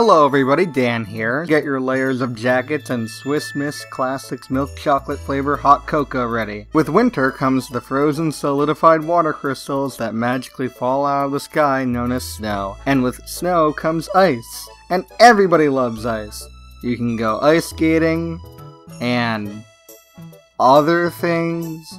Hello everybody, Dan here. Get your layers of jackets and Swiss Miss Classics milk chocolate flavor hot cocoa ready. With winter comes the frozen solidified water crystals that magically fall out of the sky known as snow. And with snow comes ice. And everybody loves ice. You can go ice skating and other things.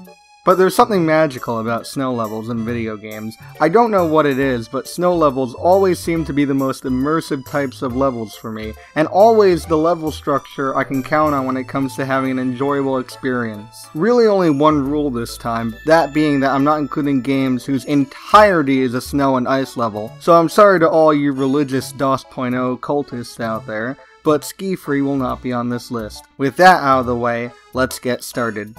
But there's something magical about snow levels in video games. I don't know what it is, but snow levels always seem to be the most immersive types of levels for me, and always the level structure I can count on when it comes to having an enjoyable experience. Really only one rule this time, that being that I'm not including games whose entirety is a snow and ice level. So I'm sorry to all you religious DOS.0 cultists out there, but Ski Free will not be on this list. With that out of the way, let's get started.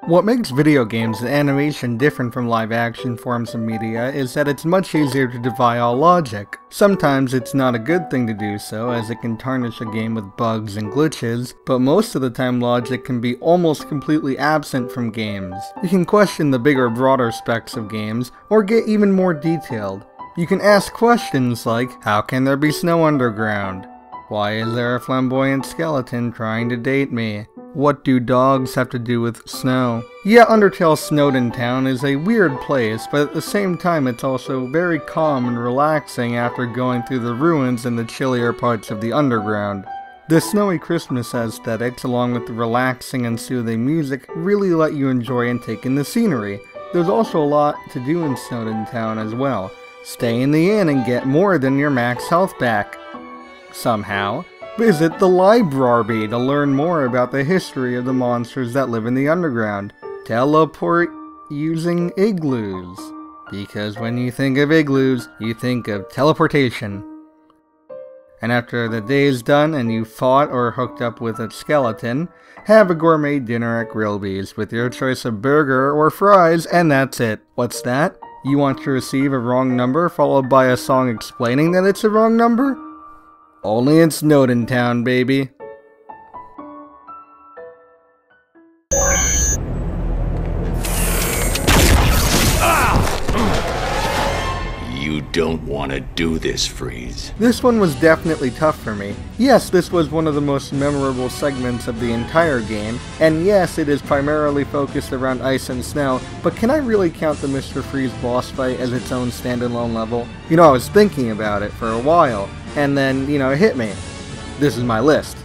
What makes video games and animation different from live-action forms of media is that it's much easier to defy all logic. Sometimes it's not a good thing to do so, as it can tarnish a game with bugs and glitches, but most of the time logic can be almost completely absent from games. You can question the bigger, broader specs of games, or get even more detailed. You can ask questions like, how can there be snow underground? Why is there a flamboyant skeleton trying to date me? What do dogs have to do with snow? Yeah, Undertale's Snowdon Town is a weird place, but at the same time it's also very calm and relaxing after going through the ruins and the chillier parts of the underground. The snowy Christmas aesthetics, along with the relaxing and soothing music, really let you enjoy and take in the scenery. There's also a lot to do in Snowdon Town as well. Stay in the inn and get more than your max health back. Somehow. Visit the library to learn more about the history of the monsters that live in the underground. Teleport using igloos. Because when you think of igloos, you think of teleportation. And after the day's done and you fought or hooked up with a skeleton, have a gourmet dinner at Grillby's with your choice of burger or fries, and that's it. What's that? You want to receive a wrong number followed by a song explaining that it's a wrong number? Only in Snowdon Town, baby. You don't want to do this, Freeze. This one was definitely tough for me. Yes, this was one of the most memorable segments of the entire game, and yes, it is primarily focused around ice and snow, but can I really count the Mr. Freeze boss fight as its own standalone level? You know, I was thinking about it for a while, and then, it hit me. This is my list.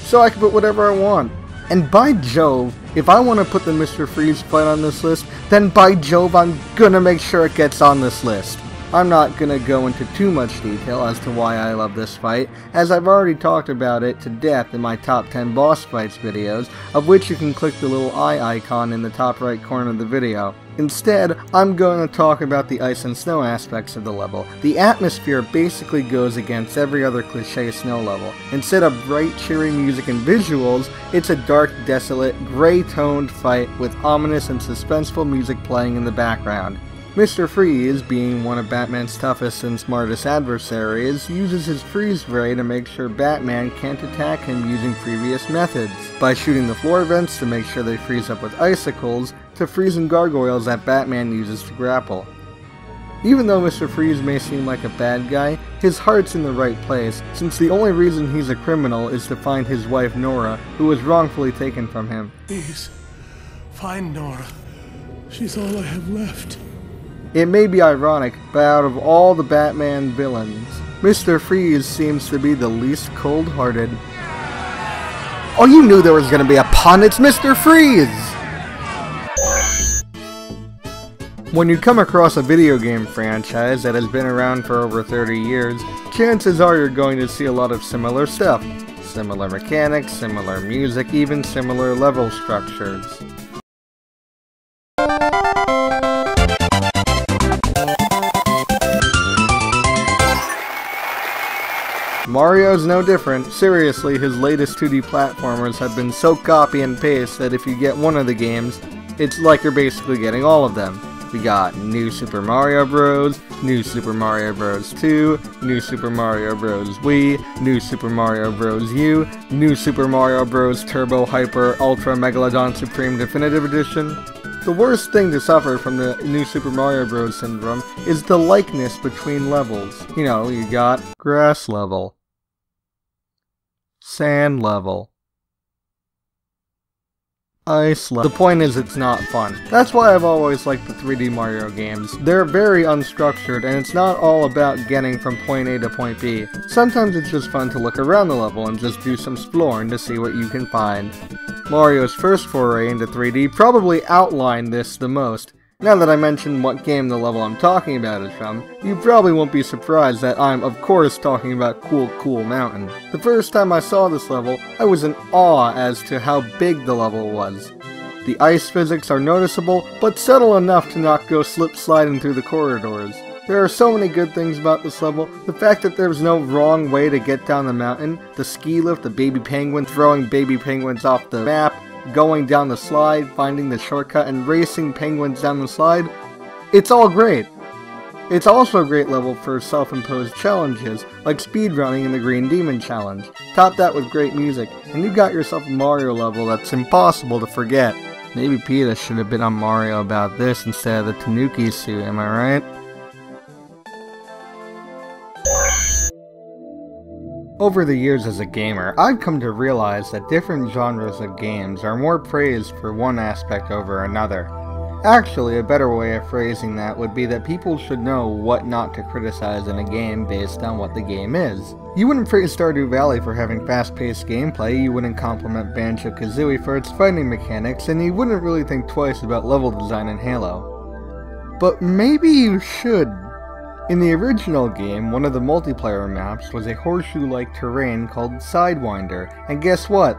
So I can put whatever I want. And by Jove, if I want to put the Mr. Freeze fight on this list, then by Jove I'm gonna make sure it gets on this list. I'm not gonna go into too much detail as to why I love this fight, as I've already talked about it to death in my top 10 boss fights videos, of which you can click the little eye icon in the top right corner of the video. Instead, I'm going to talk about the ice and snow aspects of the level. The atmosphere basically goes against every other cliché snow level. Instead of bright, cheery music and visuals, it's a dark, desolate, gray-toned fight with ominous and suspenseful music playing in the background. Mr. Freeze, being one of Batman's toughest and smartest adversaries, uses his freeze ray to make sure Batman can't attack him using previous methods, by shooting the floor vents to make sure they freeze up with icicles, to freezing gargoyles that Batman uses to grapple. Even though Mr. Freeze may seem like a bad guy, his heart's in the right place, since the only reason he's a criminal is to find his wife Nora, who was wrongfully taken from him. Please, find Nora. She's all I have left. It may be ironic, but out of all the Batman villains, Mr. Freeze seems to be the least cold-hearted. Oh, you knew there was gonna be a pun, it's Mr. Freeze! When you come across a video game franchise that has been around for over 30 years, chances are you're going to see a lot of similar stuff. Similar mechanics, similar music, even similar level structures. Mario's no different. Seriously, his latest 2D platformers have been so copy and paste that if you get one of the games, it's like you're basically getting all of them. We got New Super Mario Bros., New Super Mario Bros. 2, New Super Mario Bros. Wii, New Super Mario Bros. U, New Super Mario Bros. Turbo Hyper Ultra Megalodon Supreme Definitive Edition. The worst thing to suffer from the new Super Mario Bros. Syndrome is the likeness between levels. You know, you got grass level, sand level, ice level. The point is, it's not fun. That's why I've always liked the 3D Mario games. They're very unstructured, and it's not all about getting from point A to point B. Sometimes it's just fun to look around the level and just do some exploring to see what you can find. Mario's first foray into 3D probably outlined this the most. Now that I mentioned what game the level I'm talking about is from, you probably won't be surprised that I'm of course talking about Cool Mountain. The first time I saw this level, I was in awe as to how big the level was. The ice physics are noticeable, but subtle enough to not go slip-sliding through the corridors. There are so many good things about this level. The fact that there's no wrong way to get down the mountain, the ski lift, the baby penguin throwing baby penguins off the map, going down the slide, finding the shortcut, and racing penguins down the slide. It's all great. It's also a great level for self-imposed challenges, like speedrunning in the Green Demon Challenge. Top that with great music, and you got yourself a Mario level that's impossible to forget. Maybe PETA should have been on Mario about this instead of the Tanuki suit, am I right? Over the years as a gamer, I've come to realize that different genres of games are more praised for one aspect over another. Actually, a better way of phrasing that would be that people should know what not to criticize in a game based on what the game is. You wouldn't praise Stardew Valley for having fast-paced gameplay, you wouldn't compliment Banjo-Kazooie for its fighting mechanics, and you wouldn't really think twice about level design in Halo. But maybe you should. In the original game, one of the multiplayer maps was a horseshoe-like terrain called Sidewinder, and guess what?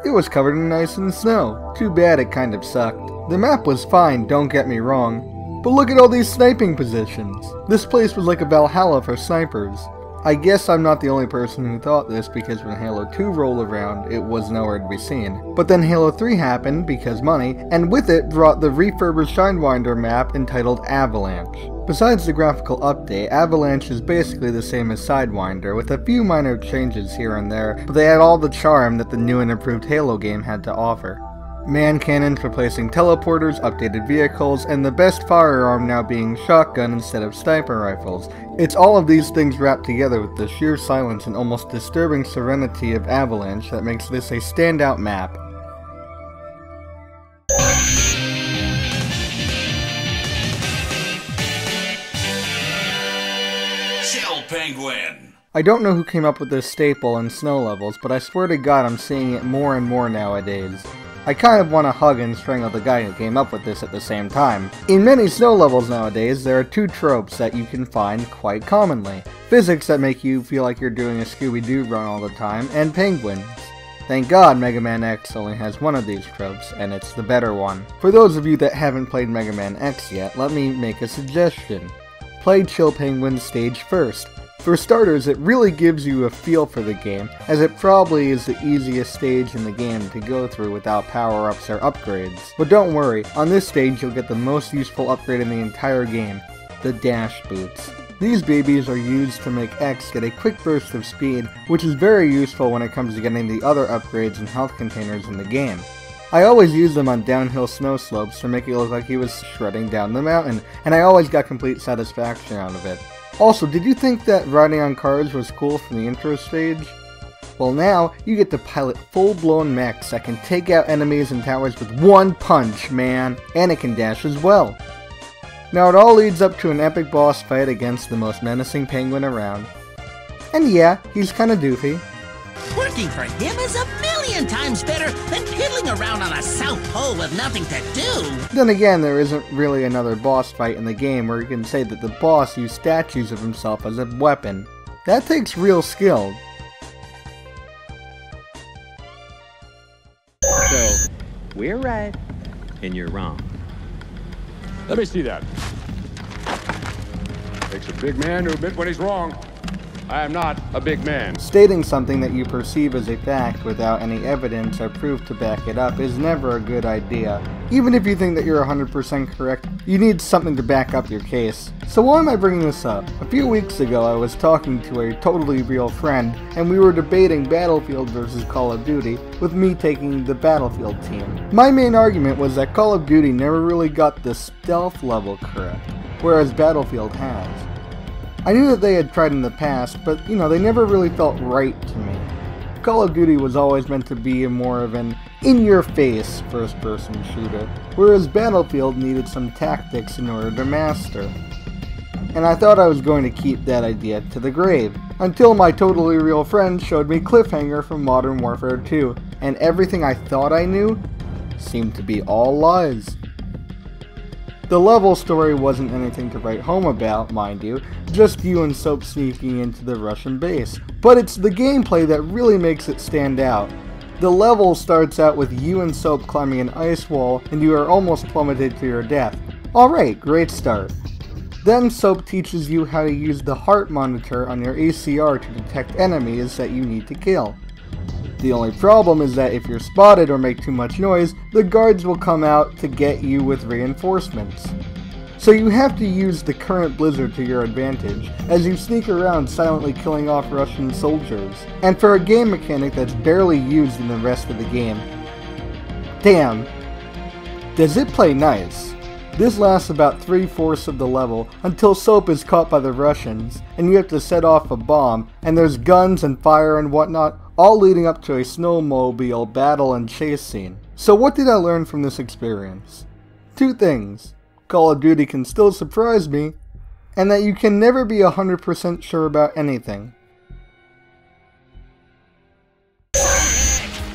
It was covered in ice and snow. Too bad it kind of sucked. The map was fine, don't get me wrong, but look at all these sniping positions. This place was like a Valhalla for snipers. I guess I'm not the only person who thought this, because when Halo 2 rolled around, it was nowhere to be seen. But then Halo 3 happened, because money, and with it brought the refurbished Sidewinder map entitled Avalanche. Besides the graphical update, Avalanche is basically the same as Sidewinder, with a few minor changes here and there, but they had all the charm that the new and improved Halo game had to offer. Man cannons replacing teleporters, updated vehicles, and the best firearm now being shotgun instead of sniper rifles. It's all of these things wrapped together with the sheer silence and almost disturbing serenity of Avalanche that makes this a standout map. Chill, Penguin! I don't know who came up with this staple in snow levels, but I swear to God I'm seeing it more and more nowadays. I kind of want to hug and strangle the guy who came up with this at the same time. In many snow levels nowadays, there are two tropes that you can find quite commonly. Physics that make you feel like you're doing a Scooby-Doo run all the time, and penguins. Thank God Mega Man X only has one of these tropes, and it's the better one. For those of you that haven't played Mega Man X yet, let me make a suggestion. Play Chill Penguin stage first. For starters, it really gives you a feel for the game, as it probably is the easiest stage in the game to go through without power-ups or upgrades. But don't worry, on this stage you'll get the most useful upgrade in the entire game, the Dash Boots. These babies are used to make X get a quick burst of speed, which is very useful when it comes to getting the other upgrades and health containers in the game. I always use them on downhill snow slopes to make it look like he was shredding down the mountain, and I always got complete satisfaction out of it. Also, did you think that riding on cars was cool from the intro stage? Well now, you get to pilot full-blown mechs that can take out enemies and towers with one punch, man! And it can dash as well. Now it all leads up to an epic boss fight against the most menacing penguin around. And yeah, he's kinda doofy. Working for him is a million times better than piddling around on a South Pole with nothing to do! Then again, there isn't really another boss fight in the game where you can say that the boss used statues of himself as a weapon. That takes real skill. So, we're right, and you're wrong. Let me see that. Takes a big man to admit when he's wrong. I am not a big man. Stating something that you perceive as a fact without any evidence or proof to back it up is never a good idea. Even if you think that you're 100% correct, you need something to back up your case. So why am I bringing this up? A few weeks ago I was talking to a totally real friend, and we were debating Battlefield versus Call of Duty, with me taking the Battlefield team. My main argument was that Call of Duty never really got the stealth level correct, whereas Battlefield has. I knew that they had tried in the past, but they never really felt right to me. Call of Duty was always meant to be more of an in-your-face first-person shooter, whereas Battlefield needed some tactics in order to master. And I thought I was going to keep that idea to the grave, until my totally real friend showed me Cliffhanger from Modern Warfare 2, and everything I thought I knew seemed to be all lies. The level story wasn't anything to write home about, mind you, just you and Soap sneaking into the Russian base. But it's the gameplay that really makes it stand out. The level starts out with you and Soap climbing an ice wall, and you are almost plummeted to your death. Alright, great start. Then Soap teaches you how to use the heart monitor on your ACR to detect enemies that you need to kill. The only problem is that if you're spotted or make too much noise, the guards will come out to get you with reinforcements. So you have to use the current blizzard to your advantage, as you sneak around silently killing off Russian soldiers. And for a game mechanic that's barely used in the rest of the game, damn, does it play nice. This lasts about 3/4 of the level until Soap is caught by the Russians, and you have to set off a bomb, and there's guns and fire and whatnot, all leading up to a snowmobile battle and chase scene. So what did I learn from this experience? Two things. Call of Duty can still surprise me, and that you can never be 100% sure about anything.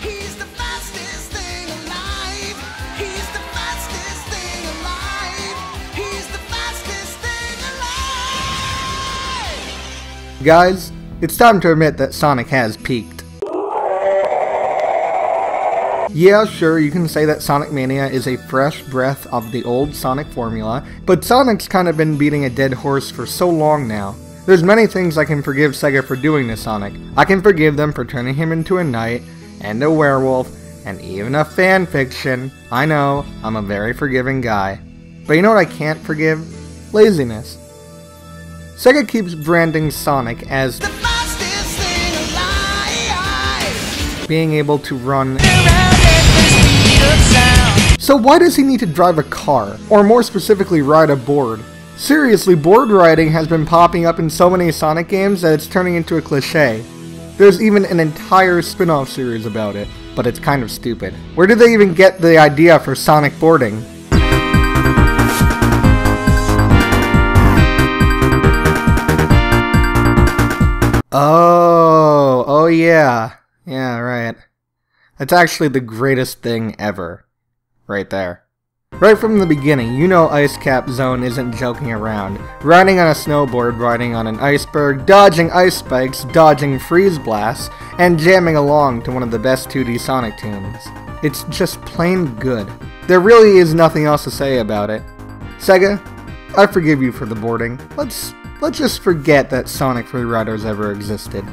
He's the fastest thing alive. He's the fastest thing alive. He's the fastest thing alive. Guys, it's time to admit that Sonic has peaked. Yeah, sure, you can say that Sonic Mania is a fresh breath of the old Sonic formula, but Sonic's kind of been beating a dead horse for so long now. There's many things I can forgive Sega for doing to Sonic. I can forgive them for turning him into a knight, and a werewolf, and even a fanfiction. I know, I'm a very forgiving guy. But you know what I can't forgive? Laziness. Sega keeps branding Sonic as The fastest thing alive. being able to run. So why does he need to drive a car? Or more specifically, ride a board? Seriously, board riding has been popping up in so many Sonic games that it's turning into a cliche. There's even an entire spin-off series about it, but it's kind of stupid. Where did they even get the idea for Sonic boarding? Oh yeah. Yeah, right. That's actually the greatest thing ever. Right there. Right from the beginning, you know Ice Cap Zone isn't joking around. Riding on a snowboard, riding on an iceberg, dodging ice spikes, dodging freeze blasts, and jamming along to one of the best 2D Sonic tunes. It's just plain good. There really is nothing else to say about it. Sega, I forgive you for the boarding. Let's just forget that Sonic Freeriders ever existed.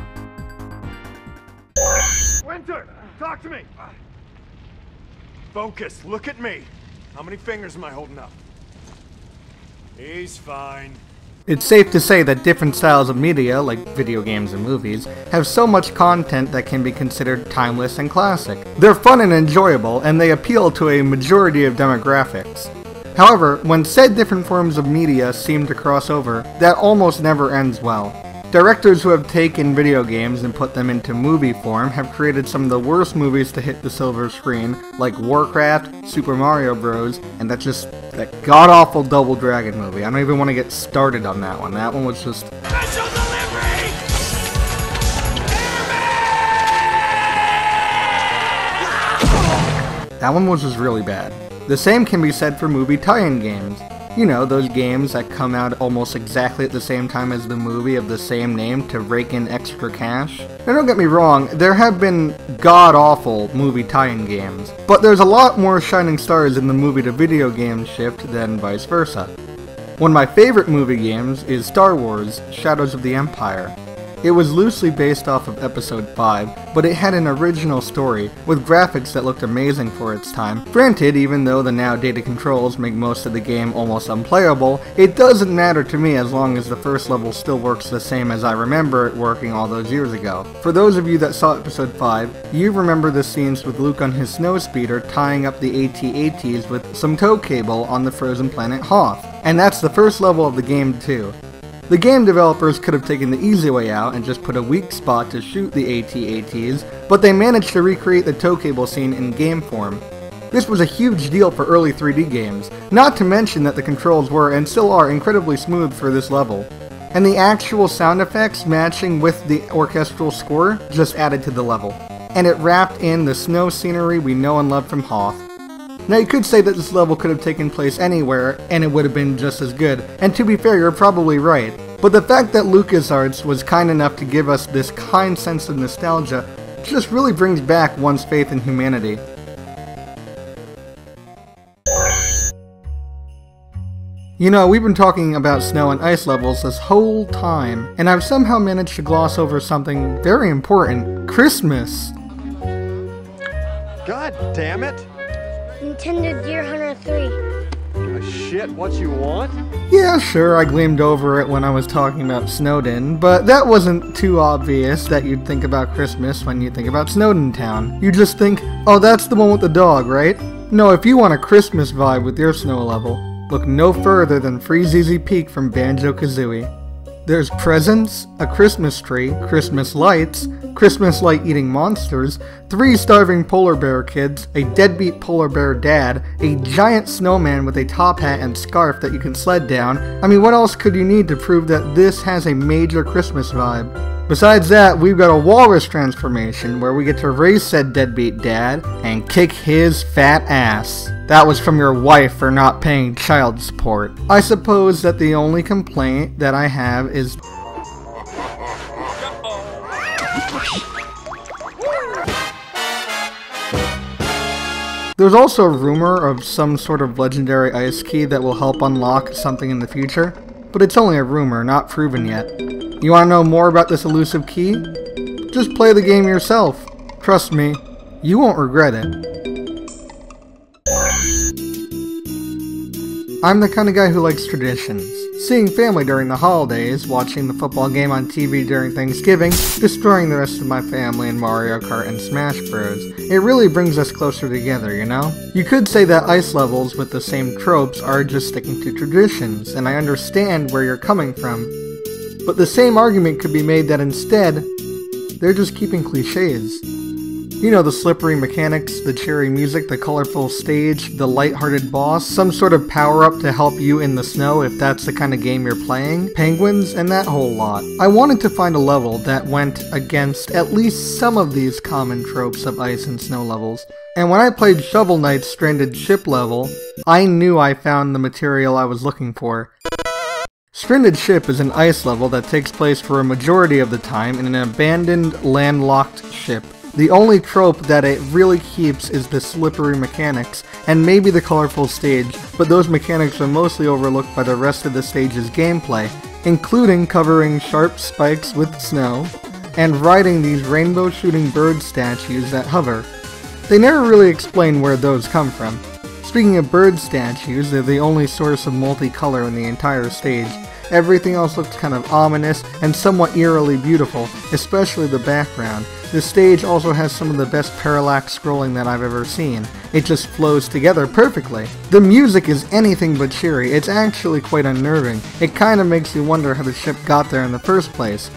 Winter, talk to me. Focus, look at me. How many fingers am I holding up? He's fine. It's safe to say that different styles of media, like video games and movies, have so much content that can be considered timeless and classic. They're fun and enjoyable, and they appeal to a majority of demographics. However, when said different forms of media seem to cross over, that almost never ends well. Directors who have taken video games and put them into movie form have created some of the worst movies to hit the silver screen, like Warcraft, Super Mario Bros., and that god-awful Double Dragon movie. I don't even want to get started on that one. That one was just... Special delivery! That one was just really bad. The same can be said for movie tie-in games. You know, those games that come out almost exactly at the same time as the movie of the same name to rake in extra cash. Now don't get me wrong, there have been god-awful movie tie-in games, but there's a lot more shining stars in the movie to video game shift than vice versa. One of my favorite movie games is Star Wars: Shadows of the Empire. It was loosely based off of episode 5, but it had an original story, with graphics that looked amazing for its time. Granted, even though the now dated controls make most of the game almost unplayable, it doesn't matter to me as long as the first level still works the same as I remember it working all those years ago. For those of you that saw episode 5, you remember the scenes with Luke on his snowspeeder tying up the AT-ATs with some tow cable on the frozen planet Hoth. And that's the first level of the game too. The game developers could have taken the easy way out and just put a weak spot to shoot the AT-ATs, but they managed to recreate the tow cable scene in game form. This was a huge deal for early 3D games, not to mention that the controls were and still are incredibly smooth for this level. And the actual sound effects matching with the orchestral score just added to the level. And it wrapped in the snow scenery we know and love from Hoth. Now you could say that this level could have taken place anywhere and it would have been just as good, and to be fair, you're probably right. But the fact that LucasArts was kind enough to give us this kind sense of nostalgia just really brings back one's faith in humanity. You know, we've been talking about snow and ice levels this whole time, and I've somehow managed to gloss over something very important: Christmas! God damn it! Nintendo Deerhunter 3. Oh, shit, what you want? Yeah, sure, I gleamed over it when I was talking about Snowdon, but that wasn't too obvious that you'd think about Christmas when you think about Snowdon Town. You just think, oh, that's the one with the dog, right? No, if you want a Christmas vibe with your snow level, look no further than Freezeezy Peak from Banjo-Kazooie. There's presents, a Christmas tree, Christmas lights, Christmas light-eating monsters, 3 starving polar bear kids, a deadbeat polar bear dad, a giant snowman with a top hat and scarf that you can sled down. I mean, what else could you need to prove that this has a major Christmas vibe? Besides that, we've got a walrus transformation where we get to raise said deadbeat dad and kick his fat ass. That was from your wife for not paying child support. I suppose that the only complaint that I have is there's also a rumor of some sort of legendary ice key that will help unlock something in the future, but it's only a rumor, not proven yet. You want to know more about this elusive key? Just play the game yourself. Trust me, you won't regret it. I'm the kind of guy who likes traditions. Seeing family during the holidays, watching the football game on TV during Thanksgiving, destroying the rest of my family in Mario Kart and Smash Bros. It really brings us closer together, you know? You could say that ice levels with the same tropes are just sticking to traditions, and I understand where you're coming from. But the same argument could be made that instead, they're just keeping cliches. You know, the slippery mechanics, the cheery music, the colorful stage, the lighthearted boss, some sort of power-up to help you in the snow if that's the kind of game you're playing, penguins, and that whole lot. I wanted to find a level that went against at least some of these common tropes of ice and snow levels. And when I played Shovel Knight's Stranded Ship level, I knew I found the material I was looking for. Stranded Ship is an ice level that takes place for a majority of the time in an abandoned, landlocked ship. The only trope that it really keeps is the slippery mechanics, and maybe the colorful stage, but those mechanics are mostly overlooked by the rest of the stage's gameplay, including covering sharp spikes with snow, and riding these rainbow-shooting bird statues that hover. They never really explain where those come from. Speaking of bird statues, they're the only source of multicolor in the entire stage. Everything else looks kind of ominous and somewhat eerily beautiful, especially the background. The stage also has some of the best parallax scrolling that I've ever seen. It just flows together perfectly. The music is anything but cheery. It's actually quite unnerving. It kind of makes you wonder how the ship got there in the first place.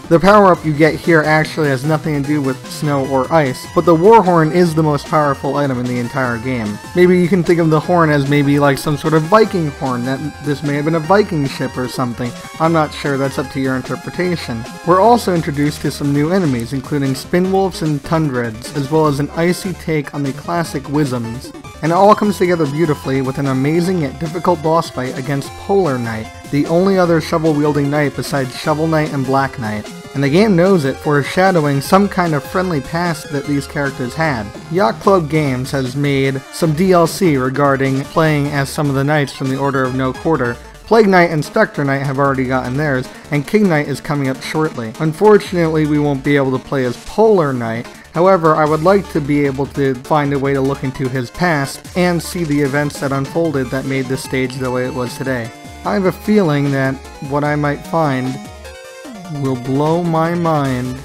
The power-up you get here actually has nothing to do with snow or ice, but the war horn is the most powerful item in the entire game. Maybe you can think of the horn as maybe like some sort of Viking horn, that this may have been a Viking ship or something. I'm not sure, that's up to your interpretation. We're also introduced to some new enemies, including Spinwolves and Tundreds, as well as an icy take on the classic Wisms. And it all comes together beautifully with an amazing yet difficult boss fight against Polar Knight, the only other shovel-wielding knight besides Shovel Knight and Black Knight. And the game knows it, foreshadowing some kind of friendly past that these characters had. Yacht Club Games has made some DLC regarding playing as some of the knights from the Order of No Quarter, Plague Knight and Spectre Knight have already gotten theirs, and King Knight is coming up shortly. Unfortunately, we won't be able to play as Polar Knight. However, I would like to be able to find a way to look into his past and see the events that unfolded that made this stage the way it was today. I have a feeling that what I might find will blow my mind